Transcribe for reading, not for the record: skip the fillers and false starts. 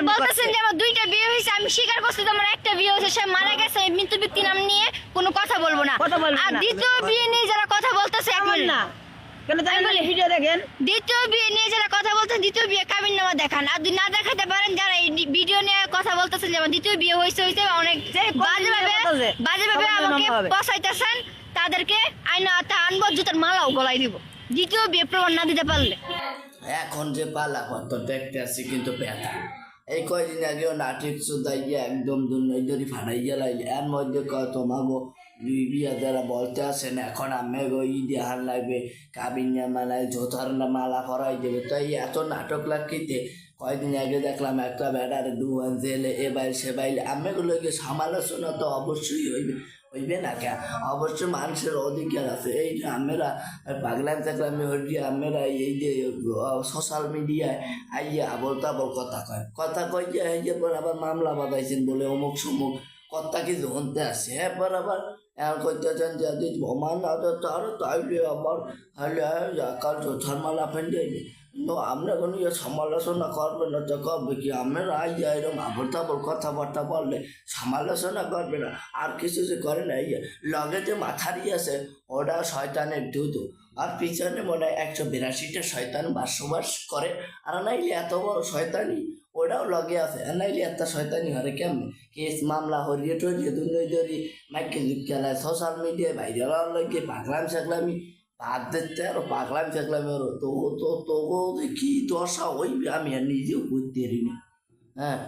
বলতেছেন যে আমার দুইটা বিয়ে হয়েছে, আমি স্বীকার করছি যে আমার একটা বিয়ে হয়েছে, সে মারা গেছে, মৃত ব্যক্তি নাম নিয়ে কোনো কথা বলবো না। আর দ্বিতীয় বিয়ে নিয়ে যারা কথা বলতেছে এখন না কেন তাই বলে ভিডিও দেখেন, দ্বিতীয় বিয়ে নিয়ে যারা কথা বলতেছেন দ্বিতীয় বিয়ে কাবিন নামা দেখান। আর যদি না দেখাতে পারেন যারা এই ভিডিও নিয়ে কথা বলতেছেন যে আমার দ্বিতীয় বিয়ে হয়েছে অনেক বাজেভাবে আমাকে পচাইতেছেন, তাদেরকে আইনা আনবো, জুতার মালাও গলায় দিব দ্বিতীয় বিয়ে প্রমাণ না দিতে পারলে। এখন যে পালা কত দেখতে আসছি কিন্তু ব্যথা। এই কয়দিন আগেও নাটক শুধাইয়া একদম দুর্নৈদরি ফাটাইয়া লাইলে এর মধ্যে কয় তোমাগো বিয়া যারা বলতে আসেন এখন আমি গো ঈদে হার লাগবে, কাবিনা মালায় জোতার মালা করাই দেবে, তাই এত নাটক লাগিতে কয়দিন আগে দেখলাম একটা বেড়ার দুয়ান জেলে এ বাইল সে বাইলে আমেগুলোকে সমালোচনা তো অবশ্যই হইবে না কেন, অবশ্যই মানুষের অধিকার আছে। এই যে আমরা পাগলাম থাকলাম আমরা এই যে সোশ্যাল মিডিয়ায় আইয়া আবল তাবল কথা কয় যে এই যে পর আবার মামলা বাঁধাইছেন বলে অমুক সমুক কথা কি জনতে আসে, হ্যাঁ পর আবার এখন কইতেছেন যে যদি প্রমাণ আরো তাইলে আবার হলে কাল জোথারমালা ফেন যাইবে। কিন্তু আমরা কোনো সমালোচনা করবে না তো করবে কি, আমরা আইয়া এরকম আবল তাবল কথাবার্তা বললে সমালোচনা করবে না, আর কিছু যে করে না। এই লগে যে মাথারি আছে ওটা শয়তানের দুধ, আর পিছনে মনে হয় 182টা শয়তান বাসবাস করে, আর নাইলে এত বড় শয়তানি ওটাও লগে আছে, আর নাইলে এত শয়তানি হরে কেমনে কেস মামলা হরিয়ে টরিয়ে দুর্নই ধরি মাইকে খেলায় সোশ্যাল মিডিয়ায় বাইরে লাগে পাগলাম ছাগলামি বাদ দিতে আরো পাগলাম ছাগলামি আরো তো কি দশা হইবে আমি আর নিজেও বুঝতে পারিনি। হ্যাঁ।